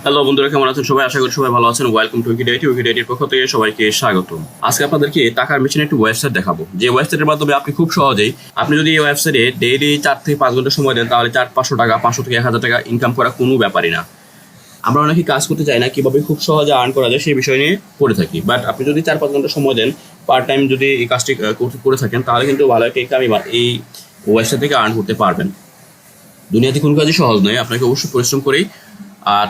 Hello বন্ধুরা, কেমন আছেন সবাই? আশা করি সবাই ভালো আছেন। Welcome to উইকিডিয়াইট। উইকিডিয়াইটের পক্ষ থেকে সবাইকে স্বাগত। আজকে আপনাদেরকে টাকার মেশিনের একটি ওয়েবসাইট দেখাবো, যে ওয়েবসাইটের মাধ্যমে আপনি খুব সহজেই, আপনি যদি এই ওয়েবসাইটে ডেইলি 4 থেকে 5 ঘন্টা সময় দেন, তাহলে 400-500 টাকা, 500 থেকে 1000 টাকা ইনকাম করা কোনো ব্যাপারই না। আমরা অনেকে কাজ করতে চাই না, কিভাবে খুব সহজে আর্ন করা যায় সেই বিষয় নিয়ে পড়ে থাকি। বাট আপনি যদি 4-5 ঘন্টা সময় দেন, পার্ট টাইম যদি এই কাজটি করে থাকেন, তাহলে কিন্তু ভালো একটা ইনকাম এই ওয়েবসাইট থেকে আর্ন করতে পারবেন। দুনিয়াতে কোনো কাজই সহজ নয়, আপনাকে অবশ্যই পরিশ্রম করেই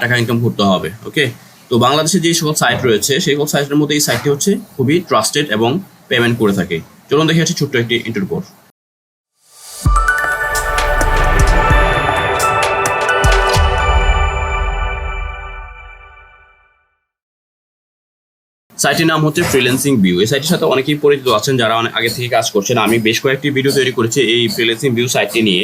টাকা ইনকাম করতে হবে। ওকে, তো বাংলাদেশে যে সকল সাইট রয়েছে সেই সকল সাইটের মধ্যে এই সাইটটি হচ্ছে খুবই ট্রাস্টেড এবং পেমেন্ট করে থাকে। চলুন দেখে আসছি ছোট্ট একটি ইন্টার কোর্স। সাইটের নাম হচ্ছে ফ্রিল্যান্সিং ভিউ। এই সাইটের সাথে অনেকেই পরিচিত আছেন যারা অনেক আগে থেকে কাজ করছেন। আমি বেশ কয়েকটি ভিডিও তৈরি করেছি এই ফ্রিল্যান্সিং ভিউ সাইটটি নিয়ে।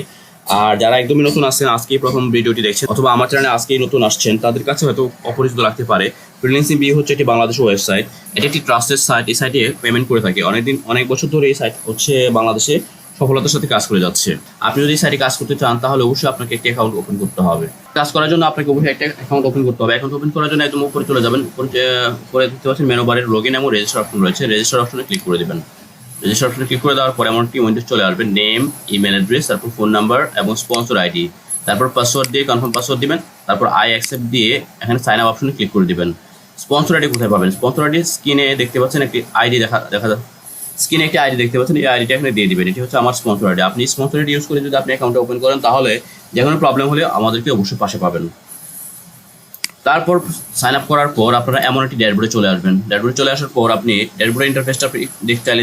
আর যারা একদমই নতুন আসছেন, আজকেই প্রথম ভিডিওটি দেখছেন অথবা আমার চ্যানেলে আজকেই নতুন আসছেন, তাদের কাছে হয়তো অপরিচিত লাগতে পারে। ফ্রিল্যান্সিং ভিউ হচ্ছে একটি বাংলাদেশের ওয়েবসাইট। এটি একটি ট্রাস্টেড সাইট। এই সাইটে পেমেন্ট করে থাকে অনেক বছর ধরে এই সাইট হচ্ছে বাংলাদেশে সফলতার সাথে কাজ করে যাচ্ছে। আপনি যদি এই সাইটে কাজ করতে চান, তাহলে অবশ্যই আপনাকে একটি অ্যাকাউন্ট ওপেন করতে হবে। কাজ করার জন্য আপনাকে অবশ্যই একটা অ্যাকাউন্ট ওপেন করতে হবে। অ্যাকাউন্ট ওপেন করার জন্য একদম উপরে চলে যাবেন। উপরে দেখতে পাচ্ছেন মেনু বারের লগইন এবং রেজিস্টার অপশন রয়েছে। রেজিস্টার অপশনে ক্লিক করে দিবেন। রেজিস্টার অপশনে ক্লিক করে দেওয়ার পর এমন একটি উইন্ডোজ চলে আসবে। নেম, ইমেল অ্যাড্রেস, তারপর ফোন নাম্বার এবং স্পন্সর আইডি, তারপর পাসওয়ার্ড দিয়ে কনফার্ম পাসওয়ার্ড দিবেন। তারপর আই অ্যাকসেপ্ট দিয়ে এখানে সাইন আপ অপশনে ক্লিক করে দিবেন। স্পন্সর আইডি কোথায় পাবেন? স্পন্সর আইডি স্ক্রিনে দেখতে পাচ্ছেন একটি আইডি দেখা যায়। স্ক্রিনে একটি আইডি দেখতে পাচ্ছেন, এই আইডিটা এখানে দিয়ে দিবেন। এটি হচ্ছে আমার স্পন্সর আইডি। আপনি স্পন্সর আইডি ইউজ করে যদি আপনি অ্যাকাউন্টটা ওপেন করেন, তাহলে যে কোনো প্রবলেম হলে আমাদেরকে অবশ্যই পাশে পাবেন। তারপর সাইন আপ করার পর আপনারা এমন একটি ড্যাশবোর্ডে চলে আসবেন। ড্যাশবোর্ডে চলে আসার পর আপনি ড্যাশবোর্ডের ইন্টারফেসটা চাইলে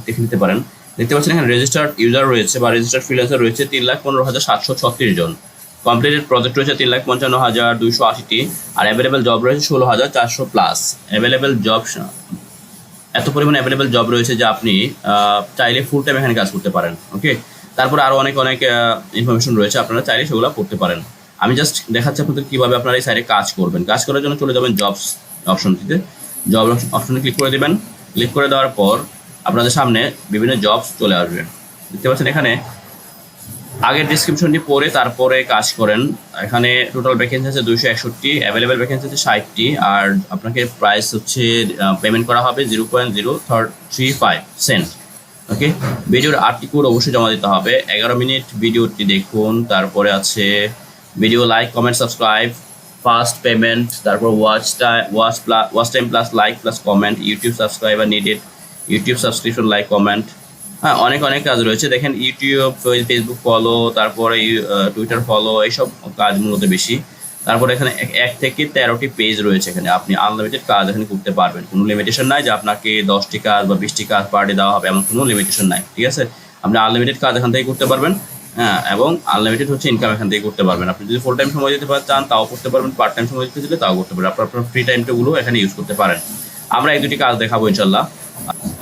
দেখে নিতে পারেন। দেখতে পাচ্ছেন এখানে রেজিস্টার্ড ইউজার রয়েছে বা রেজিস্টার্ড ফ্রিল্যান্সার রয়েছে 3,15,736 জন। কমপ্লিটেড প্রজেক্ট রয়েছে 3,55,280টি। আর অ্যাভেলেবেল জব রয়েছে 16,400 প্লাস। অ্যাভেলেবেল জব, এত পরিমাণে অ্যাভেলেবেল জব রয়েছে যে আপনি চাইলে ফুল টাইম এখানে কাজ করতে পারেন। ওকে, তারপরে আরও অনেক ইনফরমেশন রয়েছে, আপনারা চাইলে সেগুলো করতে পারেন। আমি জাস্ট দেখাচ্ছি আপনাদের কীভাবে আপনারা এই সাইটে কাজ করবেন। কাজ করার জন্য চলে যাবেন জবস অপশনটিতে। জব অপশনে ক্লিক করে দেবেন। ক্লিক করে দেওয়ার পর আপনাদের সামনে বিভিন্ন জবস চলে আসবে। দেখতে পাচ্ছেন এখানে আগের ডিসক্রিপশনটি পড়ে তারপরে কাজ করেন। এখানে টোটাল ভ্যাকেন্সি আছে 261, অ্যাভেলেবেল ভ্যাকেন্সি আছে 60টি। আর আপনাকে প্রাইস হচ্ছে পেমেন্ট করা হবে 0.035 সেন্ট। ওকে, ভিডিওর 8টি কোড অবশ্যই জমা দিতে হবে। 11 মিনিট ভিডিওটি দেখুন। তারপরে আছে video like, comment, subscribe, fast payment, তারপর watch time plus like plus comment, YouTube subscriber needed, YouTube subscription, like, comment. হ্যাঁ, অনেক কাজ রয়েছে। দেখেন ইউটিউব, ফেসবুক ফলো, তারপরে টুইটার ফলো, এইসব কাজ মূলত বেশি। তারপরে এখানে 1 থেকে 13টি পেজ রয়েছে। এখানে আপনি আনলিমিটেড কাজ এখানে করতে পারবেন। কোনো লিমিটেশন নাই যে আপনাকে 10টি কাজ বা 20টি কাজ পার ডে দেওয়া হবে, এমন কোনো লিমিটেশন নাই। ঠিক আছে, আপনি আনলিমিটেড কাজ এখান থেকে করতে পারবেন। হ্যাঁ, এবং আনলিমিটেড হচ্ছে ইনকাম এখান থেকে করতে পারবেন। আপনি যদি ফুল টাইম সময় দিতে চান তাও করতে পারবেন, পার্ট টাইম সময় দিতে দিলে তাও করতে পারবেন। আপনার ফ্রি টাইমটাগুলো এখানে ইউজ করতে পারেন। আমরা 1-2টি কাজ দেখাবো ইনশাল্লাহ।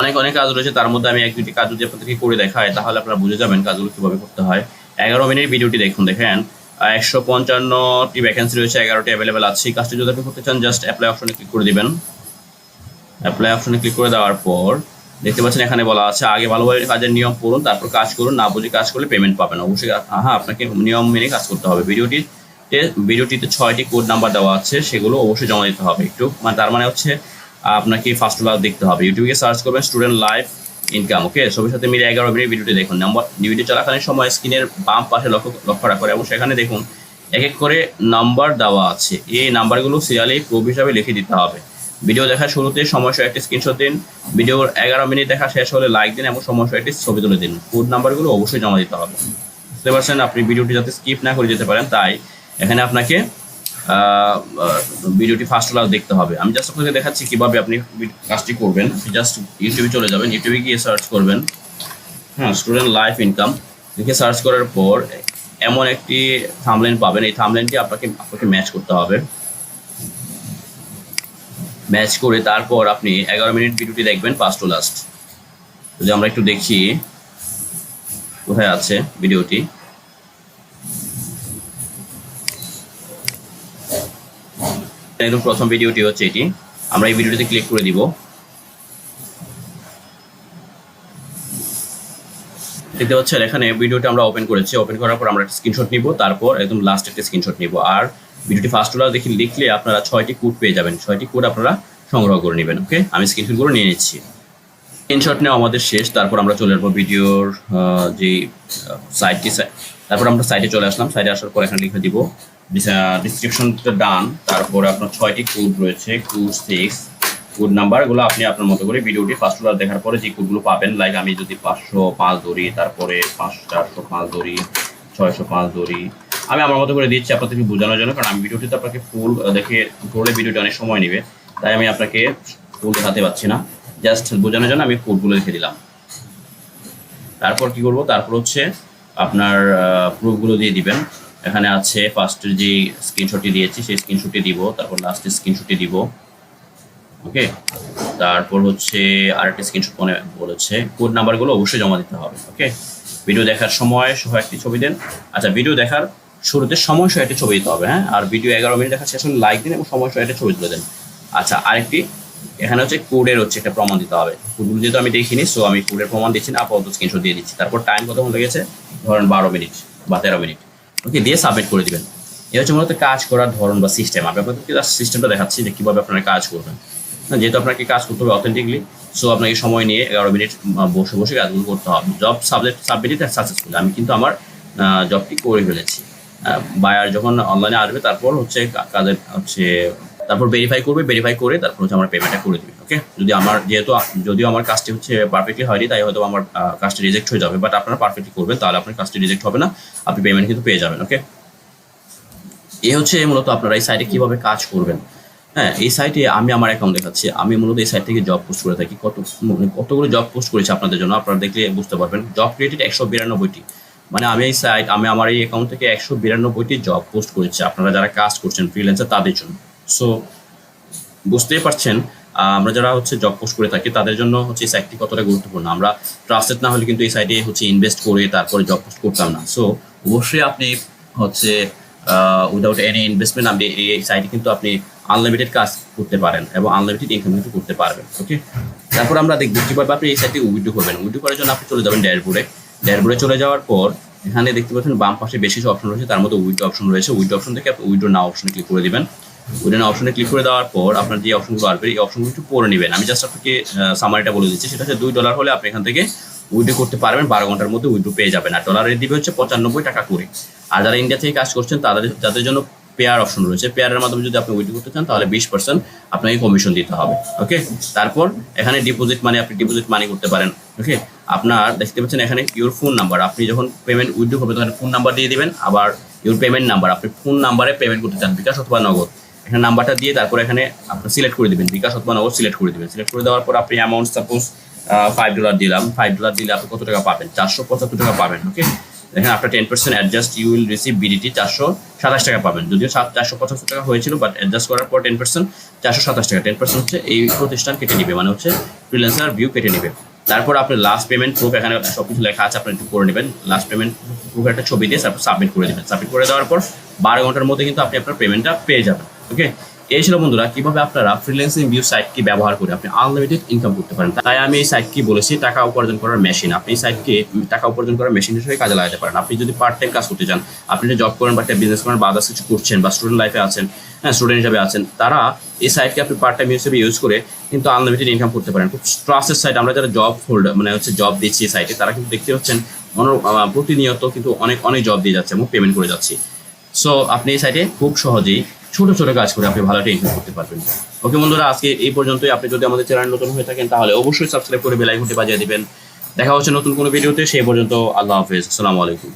অনেক কাজ রয়েছে, তার মধ্যে আমি 1-2টি কাজ যদি আপনাদেরকে করে দেখাই, তাহলে আপনারা বুঝে যাবেন কাজগুলো কীভাবে করতে হয়। 11 মিনিট ভিডিওটি দেখুন। দেখেন 155টি ভ্যাকেন্সি রয়েছে, 11টি অ্যাভেলেবেল আছে। এই কাজটি যদি আপনি করতে চান, জাস্ট অ্যাপ্লাই অপশনে ক্লিক করে দিবেন। অ্যাপ্লাই অপশনে ক্লিক করে দেওয়ার পর দেখতে পাচ্ছেন এখানে বলা আছে আগে ভালোভাবে কাজের নিয়ম পড়ুন, তারপর কাজ করুন। না বুঝে কাজ করলে পেমেন্ট পাবেন। অবশ্যই আপনাকে নিয়ম মেনে কাজ করতে হবে। ভিডিওটিতে 6টি কোড নাম্বার দেওয়া আছে, সেগুলো অবশ্যই জমা দিতে হবে। একটু তার মানে হচ্ছে আপনাকে ফার্স্ট ক্লাস দেখতে হবে। ইউটিউবে সার্চ করবেন স্টুডেন্ট লাইফ ইনকাম। ওকে, সবার সাথে মিলে 11 মিনিট ভিডিওটি দেখুন। ভিডিও চলাকালীন সময় স্ক্রিনের বাম পাশে লক্ষ্য রাখুন এবং সেখানে দেখুন এক করে নাম্বার দেওয়া আছে। এই নাম্বারগুলো সিরিয়ালি প্রুফ হিসাবে লিখে দিতে হবে। ভিডিও দেখার শুরুতে সমস্যা একটি স্ক্রিনশট দিন। ভিডিওর 11 মিনিট দেখা শেষ হলে লাইক দিন এবং সমস্যা একটি ছবি তুলে দিন। কোড নাম্বারগুলো অবশ্যই জমা দিতে হবে। বুঝতে পারছেন? আপনি ভিডিওটি যাতে স্কিপ না করে যেতে পারেন, তাই এখানে আপনাকে ভিডিওটি ফার্স্ট ক্লাস দেখতে হবে। আমি জাস্ট আপনাকে দেখাচ্ছি কিভাবে আপনি কাজটি করবেন। জাস্ট ইউটিউবে চলে যাবেন। ইউটিউবে গিয়ে সার্চ করবেন স্টুডেন্ট লাইফ ইনকাম লিখে সার্চ করার পর এমন একটি থাম্বনেইল পাবেন। এই থাম্বনেইলটি আপনাকে ম্যাচ করতে হবে। ম্যাচ করে তারপর আপনি 11 মিনিট ভিডিওটি দেখবেন ফার্স্ট টু লাস্ট। যদি আমরা একটু দেখি কোথায় আছে ভিডিওটি। একদম প্রথম ভিডিওটি হচ্ছে এটি। আমরা এই ভিডিওটিতে ক্লিক করে দিব। দেখতে পাচ্ছেন এখানে ভিডিওটা আমরা ওপেন করেছি। ওপেন করার পর আমরা একটা স্ক্রিনশট নিব, তারপর একদম লাস্ট একটা স্ক্রিনশট নিব। আর ভিডিওটি ফার্স্ট ডলার দেখে লিখলে আপনারা 6টি কোড পেয়ে যাবেন। 6টি কোড আপনারা সংগ্রহ করে নেবেন। ওকে, আমি স্ক্রিনশটগুলো নিয়ে নিচ্ছি। স্ক্রিনশট নেওয়া আমাদের শেষ। তারপর আমরা চলে আসবো ভিডিওর যে সাইটটি। তারপর আমরা সাইটে চলে আসলাম। সাইটে আসার পর এখানে লিখে দিব ডিসক্রিপশনটা ডান। তারপরে আপনার 6টি কোড রয়েছে, কোড 6 কোড নাম্বারগুলো আপনি আপনার মতো করে ভিডিওটি ফার্স্ট ডলার দেখার পরে যে কোডগুলো পাবেন, লাইক আমি যদি 505 ধরি, তারপরে 405 ধরি, 605 ধরি, আমি আমার মতো করে দিচ্ছি আপনাদেরকে বোঝানোর জন্য, কারণ আমি ভিডিওটিতে আপনাকে ফুল দেখে করলে ভিডিওটি অনেক সময় নেবে, তাই আমি আপনাকে ফুল দেখাতে পারছি না, জাস্ট বোঝানোর জন্য আমি কোডগুলো লিখে দিলাম। তারপর কি করব, তারপর হচ্ছে আপনার প্রুফগুলো দিয়ে দিবেন। এখানে আছে ফার্স্টের যে স্ক্রিনশটটি দিয়েছি সেই স্ক্রিনশটটি দিব, তারপর লাস্টের স্ক্রিনশটটি দিব। ওকে, তারপর হচ্ছে আরেকটা স্ক্রিনশট বলেছে কোড নাম্বারগুলো অবশ্যই জমা দিতে হবে। ওকে, ভিডিও দেখার সময় সহ একটি ছবি দেন। আচ্ছা, ভিডিও দেখার শুরুতে সময় সহ একটা ছবি দিতে হবে, হ্যাঁ। আর ভিডিও 11 মিনিট দেখার শেষ হলে লাইক দিন এবং সময় সহ একটা ছবি তুলে দেন। আচ্ছা, আরেকটি এখানে হচ্ছে কোডের হচ্ছে একটা প্রমাণ দিতে হবে। কোডগুলো যেহেতু আমি দেখিনি, সো আমি কোডের প্রমাণ দিচ্ছি না, আপাতত স্ক্রিনশট দিয়ে দিচ্ছি। তারপর টাইম কতক্ষণ লেগেছে, ধরেন 12 মিনিট বা 13 মিনিট। ওকে, দিয়ে সাবমিট করে দিবেন। এই হচ্ছে মূলত কাজ করার ধরন বা সিস্টেম। আমি আপনাদেরকে জাস্ট সিস্টেমটা দেখাচ্ছি যে কীভাবে আপনারা কাজ করবেন। যেহেতু আপনাকে কাজ করতে হবে অথেন্টিকলি, সো আপনাকে সময় নিয়ে 11 মিনিট বসে বসে কাজগুলো করতে হবে। জব সাবমিটেড সাকসেসফুল, আমি কিন্তু আমার জবটি করে ফেলেছি। বায়ার যখন অনলাইনে আসবে তারপর হচ্ছে কাজের হচ্ছে তারপর ভেরিফাই করবে, ভেরিফাই করে তারপর হচ্ছে আমার পেমেন্টটা করে দেবে। ওকে, যদিও আমার কাজটি হচ্ছে পারফেক্টলি হয়নি, তাই হয়তো আমার কাজটি রিজেক্ট হয়ে যাবে, বাট আপনারা পারফেক্টলি করবেন, তাহলে আপনার কাজটি রিজেক্ট হবে না, আপনি পেমেন্ট কিন্তু পেয়ে যাবেন। ওকে, এই হচ্ছে মূলত আপনারা এই সাইটে কীভাবে কাজ করবেন। হ্যাঁ, এই সাইটে আমি আমার অ্যাকাউন্ট দেখাচ্ছি। আমি মূলত এই সাইট থেকে জব পোস্ট করে থাকি। কতগুলো জব পোস্ট করেছি আপনাদের জন্য, আপনারা দেখলে বুঝতে পারবেন। জব ক্রিয়েটেড 192টি, মানে আমি আমার এই অ্যাকাউন্ট থেকে 192টি জব পোস্ট করেছি আপনারা যারা কাজ করছেন ফ্রিল্যান্সার তাদের জন্য। সো বুঝতেই পারছেন আমরা যারা হচ্ছে জব পোস্ট করে থাকি তাদের জন্য হচ্ছে এই সাইটটি কতটা গুরুত্বপূর্ণ। আমরা ট্রাস্টেড না হলে কিন্তু এই সাইটে হচ্ছে ইনভেস্ট করে তারপরে জব পোস্ট করতাম না। সো অবশ্যই আপনি হচ্ছে উইদাউট এনি ইনভেস্টমেন্ট আপনি এই সাইটে কিন্তু আপনি আনলিমিটেড কাজ করতে পারেন এবং আনলিমিটেড ইনকাম কিন্তু করতে পারবেন। ওকে, তারপর আমরা দেখব কীভাবে আপনি এই সাইটে উইথড্র করবেন। উইথড্র করার জন্য আপনি চলে যাবেন ড্যাশবোর্ডে চলে যাওয়ার পর এখানে দেখতে পাচ্ছেন বাম পাশে বেশ কিছু অপশন রয়েছে, তার মধ্যে উইথড্র অপশন রয়েছে। উইথড্র অপশন থেকে আপনি উইথড্র নাও অপশনে ক্লিক করে দিবেন। উইথড্র নাও অপশনে ক্লিক করে দেওয়ার পর আপনার যে অপশনগুলো আসবে এই অপশনগুলো একটু পড়ে নেবেন। আমি জাস্ট আপনাকে সামারিটা বলে দিচ্ছি, সেটা হচ্ছে $2 হলে আপনি এখান থেকে উইথড্র করতে পারবেন, 12 ঘন্টার মধ্যে উইথড্র পেয়ে যাবেন। আর ডলারের দিবে হচ্ছে 95 টাকা করে। আর যারা ইন্ডিয়া থেকে কাজ করছেন যাদের জন্য পেয়ার অপশন রয়েছে, পেয়ারের মাধ্যমে যদি আপনি উইথড্র করতে চান তাহলে 20% আপনাকে কমিশন দিতে হবে। ওকে, তারপর এখানে ডিপোজিট মানি, আপনি ডিপোজিট মানি করতে পারেন। ওকে, আপনার দেখতে পাচ্ছেন এখানে ইউর ফোন নাম্বার, আপনি যখন পেমেন্ট উইথড্র করবেন তখন ফোন নাম্বার দিয়ে দিবেন। আবার ইউর পেমেন্ট নাম্বার, আপনি ফোন নাম্বারে পেমেন্ট করতে চান, বিকাশ অথবা নগদ, এখানে নাম্বারটা দিয়ে তারপর এখানে আপনি সিলেক্ট করে দিবেন, বিকাশ অথবা নগদ সিলেক্ট করে দিবেন। সিলেক্ট করে দেওয়ার পর আপনি অ্যামাউন্ট সাপোজ $5 দিলাম। $5 দিলে আপনি কত টাকা পাবেন, 475 টাকা পাবেন। ওকে, দেখেন আপনার 10% adjust you will receive BDT 427 টাকা পাবেন। যদিও 475 টাকা হয়েছিল, বাট অ্যাডজাস্ট করার পর 10% 427 টাকা। 10% হচ্ছে এই প্রতিষ্ঠান কেটে নিবে, মানে হচ্ছে ফ্রিল্যান্সার ভিউ কেটে নিবে। তারপর আপনি লাস্ট পেমেন্ট প্রুফ, এখানে সব কিছু লেখা আছে, আপনি একটু করে নেবেন। লাস্ট পেমেন্ট প্রুফের একটা ছবি দিয়ে তারপর সাবমিট করে দেবেন। সাবমিট করে দেওয়ার পর 12 ঘন্টার মধ্যে কিন্তু আপনি আপনার পেমেন্টটা পেয়ে যাবেন। ওকে, এই ছিল বন্ধুরা কিভাবে আপনারা ফ্রিল্যান্সিং ভিউ সাইটকে ব্যবহার করে আপনি আনলিমিটেড ইনকাম করতে পারেন। তাই আমি এই সাইটকে বলেছি টাকা উপার্জন করার মেশিন। আপনি এই সাইটকে টাকা উপার্জন করার মেশিন হিসেবে কাজে লাগাতে পারেন। আপনি যদি পার্ট টাইম কাজ করতে চান, আপনি যদি জব করেন বা একটা বিজনেস করেন বা আদার্স কিছু করছেন বা স্টুডেন্ট লাইফে আছেন, হ্যাঁ স্টুডেন্ট হিসেবে আছেন, তারা এই সাইটকে আপনি পার্ট টাইম হিসেবে ইউজ করে কিন্তু আনলিমিটেড ইনকাম করতে পারেন। খুব ট্রাস্টেড সাইট। আমরা যারা জব হোল্ডার মানে হচ্ছে জব দিচ্ছি এই সাইটে, তারা কিন্তু দেখতে পাচ্ছেন প্রতিনিয়ত কিন্তু অনেক জব দিয়ে যাচ্ছে এবং পেমেন্ট করে যাচ্ছি। সো আপনি এই সাইটে খুব সহজেই ছোট ছোট কাজ করে আপনি ভালো একটা ইনকাম করতে পারবেন। ওকে বন্ধুরা, আজকে এই পর্যন্তই। আপনি যদি আমাদের চ্যানেল নতুন হয়ে থাকেন তাহলে অবশ্যই সাবস্ক্রাইব করে বেল আইকনটি বাজিয়ে দিবেন। দেখা হচ্ছে নতুন কোনো ভিডিওতে, সেই পর্যন্ত আল্লাহ হাফেজ, আসসালামু আলাইকুম।